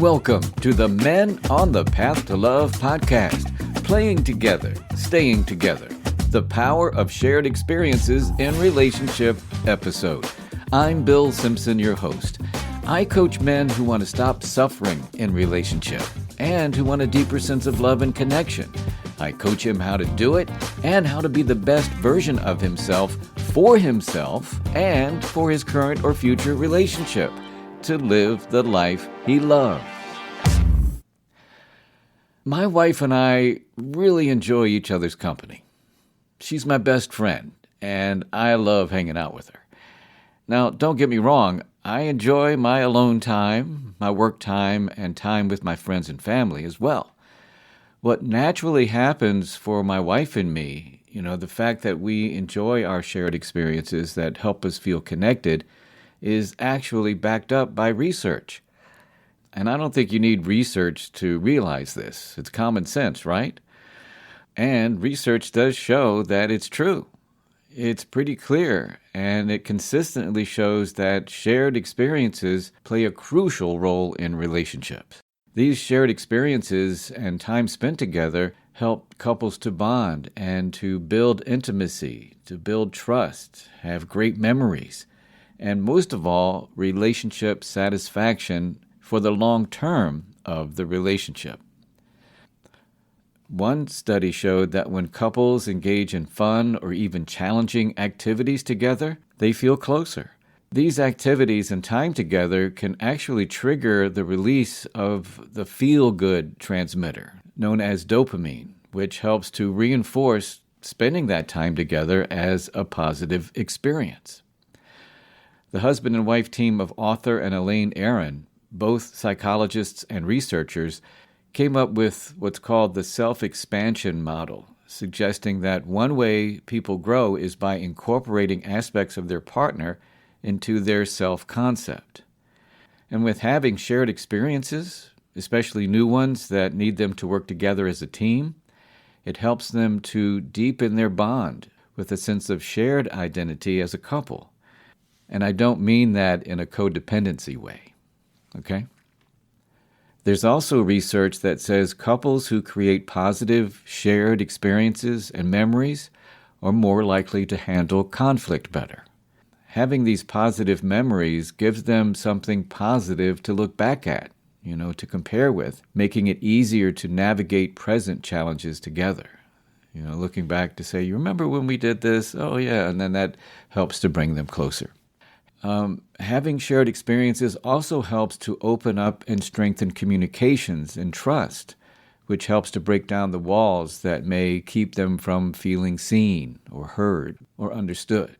welcome to the Men on the Path to Love podcast. Playing together, staying together. The power of shared experiences in relationship episode. I'm Bill Simpson, your host. I coach men who want to stop suffering in relationship and who want a deeper sense of love and connection. I coach him how to do it and how to be the best version of himself and for his current or future relationship, to live the life he loves. My wife and I really enjoy each other's company. She's my best friend, and I love hanging out with her. Now, don't get me wrong, I enjoy my alone time, my work time, and time with my friends and family as well. What naturally happens for my wife and me, the fact that we enjoy our shared experiences that help us feel connected, is actually backed up by research. And I don't think you need research to realize this. It's common sense, right? And research does show that it's true. It's pretty clear, and it consistently shows that shared experiences play a crucial role in relationships. These shared experiences and time spent together help couples to bond and to build intimacy, to build trust, have great memories, and most of all, relationship satisfaction for the long term of the relationship. One study showed that when couples engage in fun or even challenging activities together, they feel closer. These activities and time together can actually trigger the release of the feel-good transmitter, known as dopamine, which helps to reinforce spending that time together as a positive experience. The husband and wife team of Arthur and Elaine Aaron, both psychologists and researchers, came up with what's called the self-expansion model, suggesting that one way people grow is by incorporating aspects of their partner into their self-concept. And with having shared experiences, especially new ones that need them to work together as a team, it helps them to deepen their bond with a sense of shared identity as a couple. And I don't mean that in a codependency way, okay? There's also research that says couples who create positive shared experiences and memories are more likely to handle conflict better. Having these positive memories gives them something positive to look back at, to compare with, making it easier to navigate present challenges together. Looking back to say, you remember when we did this? Oh, yeah, and then that helps to bring them closer. Having shared experiences also helps to open up and strengthen communications and trust, which helps to break down the walls that may keep them from feeling seen or heard or understood.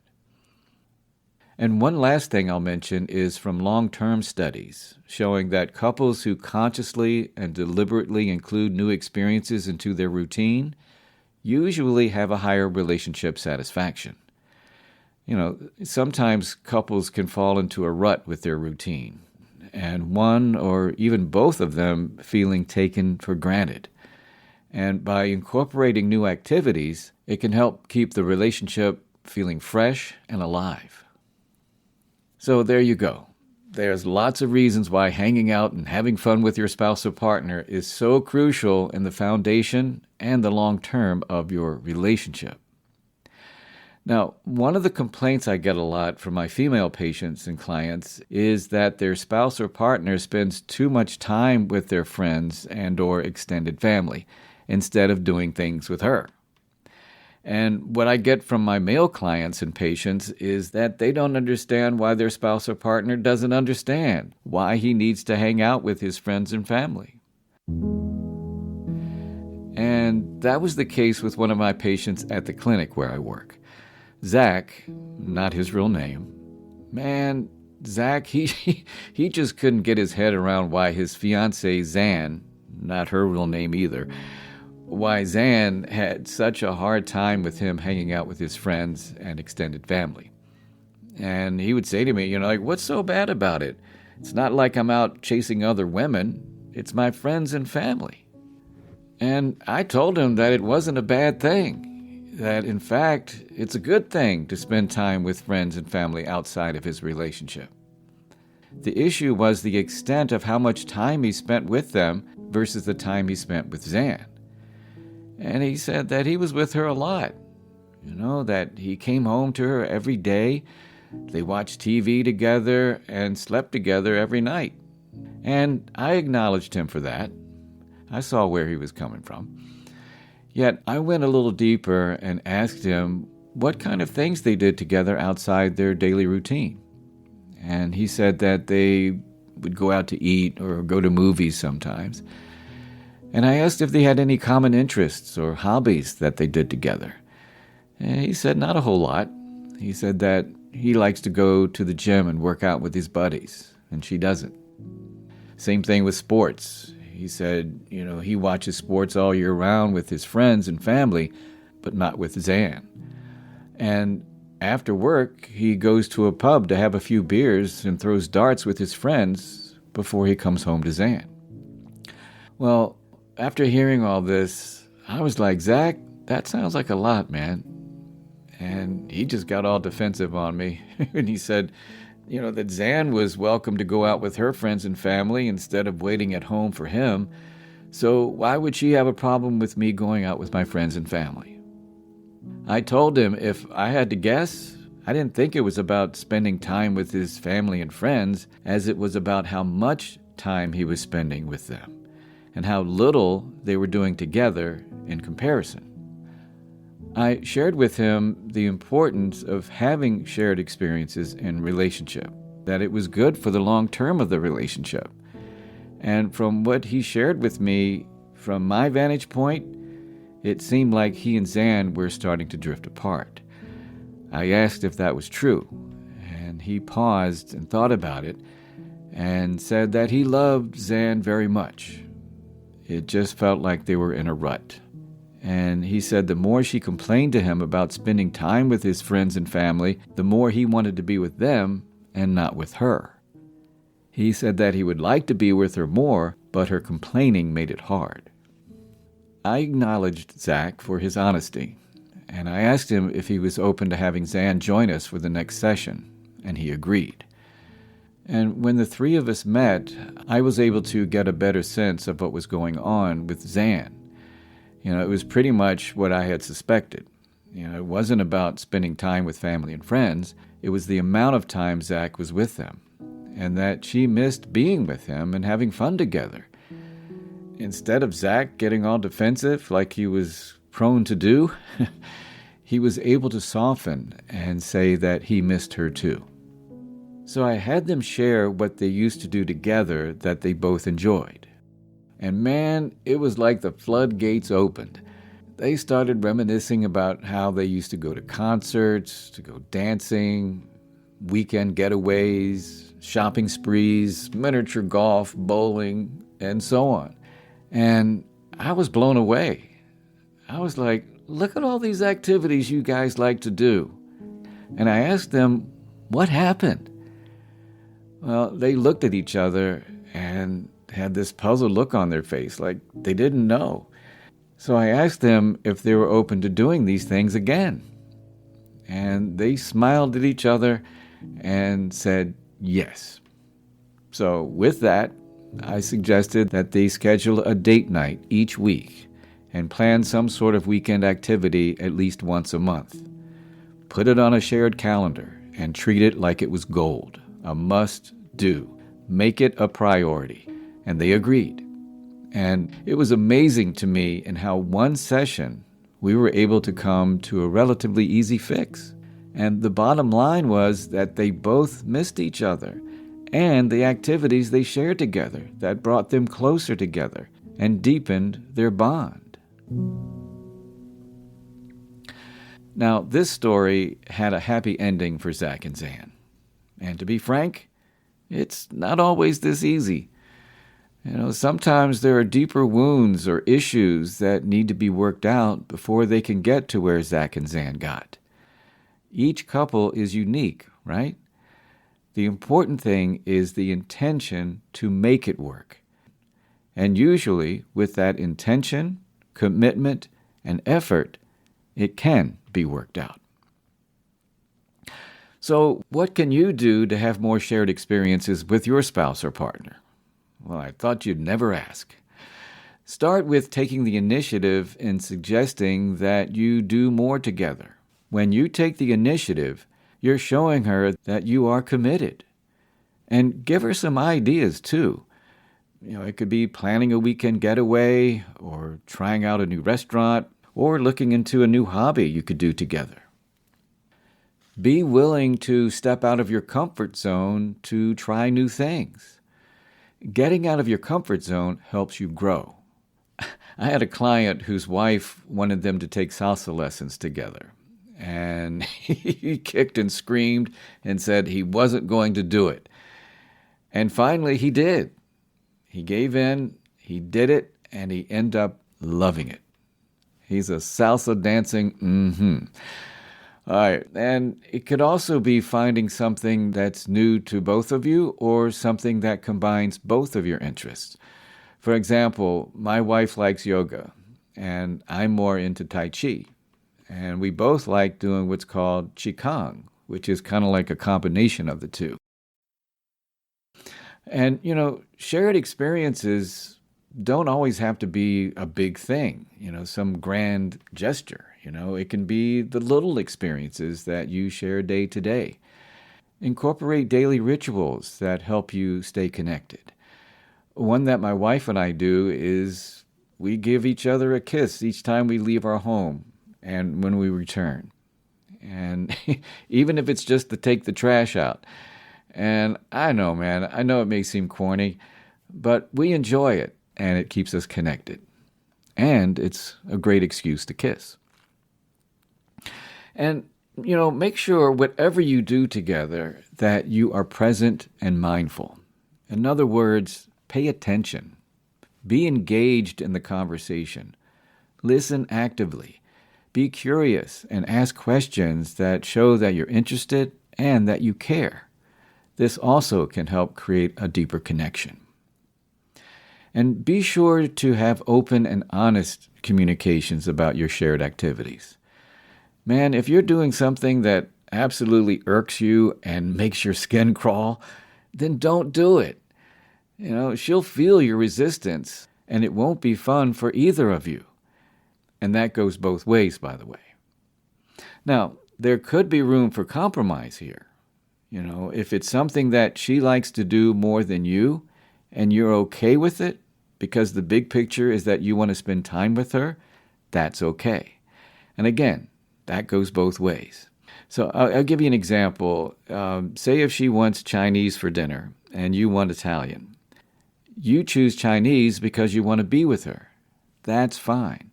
And one last thing I'll mention is from long-term studies showing that couples who consciously and deliberately include new experiences into their routine usually have a higher relationship satisfaction. Sometimes couples can fall into a rut with their routine, and one or even both of them feeling taken for granted. And by incorporating new activities, it can help keep the relationship feeling fresh and alive. So there you go. There's lots of reasons why hanging out and having fun with your spouse or partner is so crucial in the foundation and the long term of your relationship. Now, one of the complaints I get a lot from my female patients and clients is that their spouse or partner spends too much time with their friends and or extended family instead of doing things with her. And what I get from my male clients and patients is that they don't understand why their spouse or partner doesn't understand why he needs to hang out with his friends and family. And that was the case with one of my patients at the clinic where I work. Zach, not his real name, man, Zach, he just couldn't get his head around why his fiancé, Zan, not her real name either, why Zan had such a hard time with him hanging out with his friends and extended family. And he would say to me, what's so bad about it? It's not like I'm out chasing other women. It's my friends and family. And I told him that it wasn't a bad thing. That, in fact, it's a good thing to spend time with friends and family outside of his relationship. The issue was the extent of how much time he spent with them versus the time he spent with Zan. And he said that he was with her a lot. That he came home to her every day. They watched TV together and slept together every night. And I acknowledged him for that. I saw where he was coming from. Yet I went a little deeper and asked him what kind of things they did together outside their daily routine. And he said that they would go out to eat or go to movies sometimes. And I asked if they had any common interests or hobbies that they did together. And he said not a whole lot. He said that he likes to go to the gym and work out with his buddies, and she doesn't. Same thing with sports. He said, he watches sports all year round with his friends and family, but not with Zan. And after work, he goes to a pub to have a few beers and throws darts with his friends before he comes home to Zan. Well, after hearing all this, I was like, Zach, that sounds like a lot, man. And he just got all defensive on me. And he said, that Zan was welcome to go out with her friends and family instead of waiting at home for him. So why would she have a problem with me going out with my friends and family? I told him if I had to guess, I didn't think it was about spending time with his family and friends as it was about how much time he was spending with them and how little they were doing together in comparison. I shared with him the importance of having shared experiences in relationship, that it was good for the long term of the relationship. And from what he shared with me, from my vantage point, it seemed like he and Zan were starting to drift apart. I asked if that was true, and he paused and thought about it and said that he loved Zan very much. It just felt like they were in a rut. And he said the more she complained to him about spending time with his friends and family, the more he wanted to be with them and not with her. He said that he would like to be with her more, but her complaining made it hard. I acknowledged Zach for his honesty, and I asked him if he was open to having Zan join us for the next session, and he agreed. And when the three of us met, I was able to get a better sense of what was going on with Zan. It was pretty much what I had suspected. It wasn't about spending time with family and friends. It was the amount of time Zach was with them, and that she missed being with him and having fun together. Instead of Zach getting all defensive like he was prone to do, he was able to soften and say that he missed her too. So I had them share what they used to do together that they both enjoyed. And man, it was like the floodgates opened. They started reminiscing about how they used to go to concerts, to go dancing, weekend getaways, shopping sprees, miniature golf, bowling, and so on. And I was blown away. I was like, look at all these activities you guys like to do. And I asked them, what happened? Well, they looked at each other and had this puzzled look on their face, like they didn't know. So I asked them if they were open to doing these things again. And they smiled at each other and said yes. So with that, I suggested that they schedule a date night each week and plan some sort of weekend activity at least once a month. Put it on a shared calendar and treat it like it was gold, a must-do. Make it a priority. And they agreed. And it was amazing to me in how one session we were able to come to a relatively easy fix. And the bottom line was that they both missed each other and the activities they shared together that brought them closer together and deepened their bond. Now, this story had a happy ending for Zach and Zan. And to be frank, it's not always this easy. Sometimes there are deeper wounds or issues that need to be worked out before they can get to where Zach and Zan got. Each couple is unique, right? The important thing is the intention to make it work. And usually, with that intention, commitment, and effort, it can be worked out. So, what can you do to have more shared experiences with your spouse or partner? Well, I thought you'd never ask. Start with taking the initiative in suggesting that you do more together. When you take the initiative, you're showing her that you are committed. And give her some ideas, too. It could be planning a weekend getaway, or trying out a new restaurant, or looking into a new hobby you could do together. Be willing to step out of your comfort zone to try new things. Getting out of your comfort zone helps you grow. I had a client whose wife wanted them to take salsa lessons together. And he kicked and screamed and said he wasn't going to do it. And finally he did. He gave in, he did it, and he ended up loving it. He's a salsa dancing All right, and it could also be finding something that's new to both of you or something that combines both of your interests. For example, my wife likes yoga, and I'm more into Tai Chi. And we both like doing what's called Qigong, which is kind of like a combination of the two. And, shared experiences don't always have to be a big thing, some grand gesture. It can be the little experiences that you share day to day. Incorporate daily rituals that help you stay connected. One that my wife and I do is we give each other a kiss each time we leave our home and when we return. And even if it's just to take the trash out. And I know, man, I know it may seem corny, but we enjoy it and it keeps us connected. And it's a great excuse to kiss. And, make sure whatever you do together that you are present and mindful. In other words, pay attention. Be engaged in the conversation. Listen actively. Be curious and ask questions that show that you're interested and that you care. This also can help create a deeper connection. And be sure to have open and honest communications about your shared activities. Man, if you're doing something that absolutely irks you and makes your skin crawl, then don't do it. She'll feel your resistance, and it won't be fun for either of you. And that goes both ways, by the way. Now, there could be room for compromise here. If it's something that she likes to do more than you, and you're okay with it, because the big picture is that you want to spend time with her, that's okay. And again, that goes both ways. So I'll give you an example. Say if she wants Chinese for dinner, and you want Italian. You choose Chinese because you want to be with her. That's fine.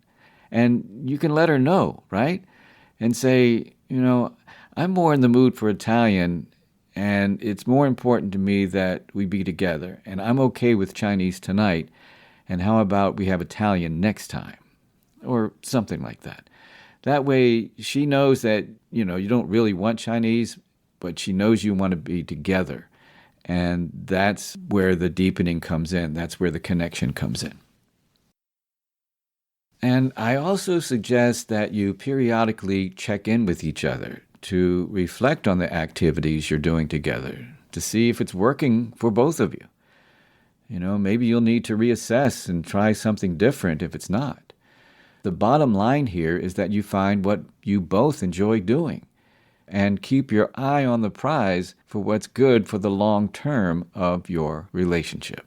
And you can let her know, right? And say, I'm more in the mood for Italian, and it's more important to me that we be together. And I'm okay with Chinese tonight. And how about we have Italian next time? Or something like that. That way she knows that, you don't really want Chinese, but she knows you want to be together. And that's where the deepening comes in. That's where the connection comes in. And I also suggest that you periodically check in with each other to reflect on the activities you're doing together, to see if it's working for both of you. Maybe you'll need to reassess and try something different if it's not. The bottom line here is that you find what you both enjoy doing and keep your eye on the prize for what's good for the long term of your relationship.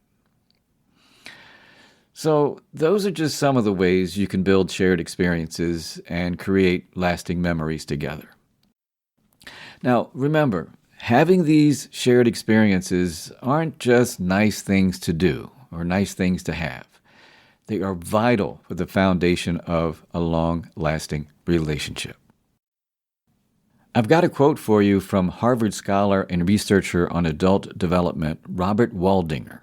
So those are just some of the ways you can build shared experiences and create lasting memories together. Now, remember, having these shared experiences aren't just nice things to do or nice things to have. They are vital for the foundation of a long-lasting relationship. I've got a quote for you from Harvard scholar and researcher on adult development, Robert Waldinger.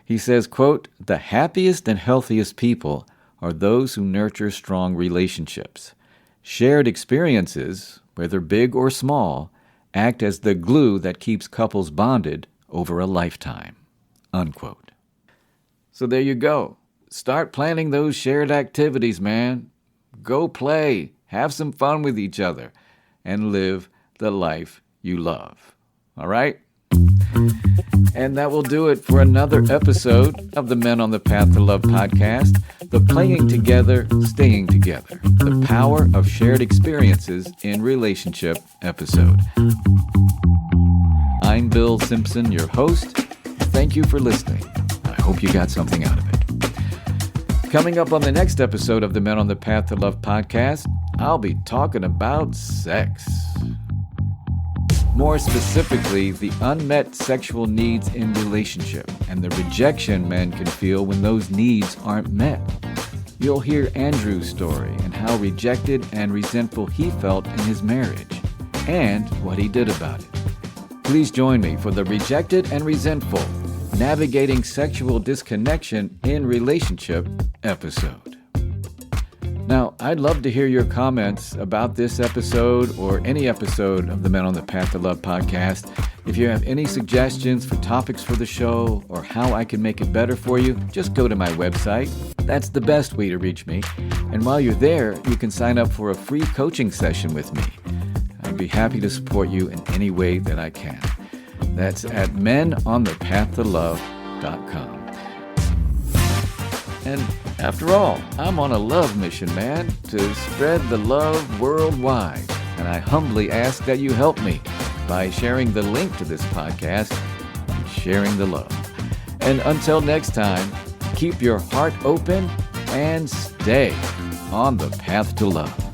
He says, quote, "The happiest and healthiest people are those who nurture strong relationships. Shared experiences, whether big or small, act as the glue that keeps couples bonded over a lifetime." Unquote. So there you go. Start planning those shared activities, man. Go play, have some fun with each other, and live the life you love. All right? And that will do it for another episode of the Men on the Path to Love podcast, the Playing Together, Staying Together, the Power of Shared Experiences in Relationship episode. I'm Bill Simpson, your host. Thank you for listening. I hope you got something out of it. Coming up on the next episode of the Men on the Path to Love podcast, I'll be talking about sex. More specifically, the unmet sexual needs in relationship and the rejection men can feel when those needs aren't met. You'll hear Andrew's story and how rejected and resentful he felt in his marriage and what he did about it. Please join me for the Rejected and Resentful, Navigating Sexual Disconnection in Relationship episode. Now, I'd love to hear your comments about this episode or any episode of the Men on the Path to Love podcast. If you have any suggestions for topics for the show or how I can make it better for you, just go to my website. That's the best way to reach me. And while you're there, you can sign up for a free coaching session with me. I'd be happy to support you in any way that I can. That's at menonthepathtolove.com. And after all, I'm on a love mission, man, to spread the love worldwide. And I humbly ask that you help me by sharing the link to this podcast and sharing the love. And until next time, keep your heart open and stay on the path to love.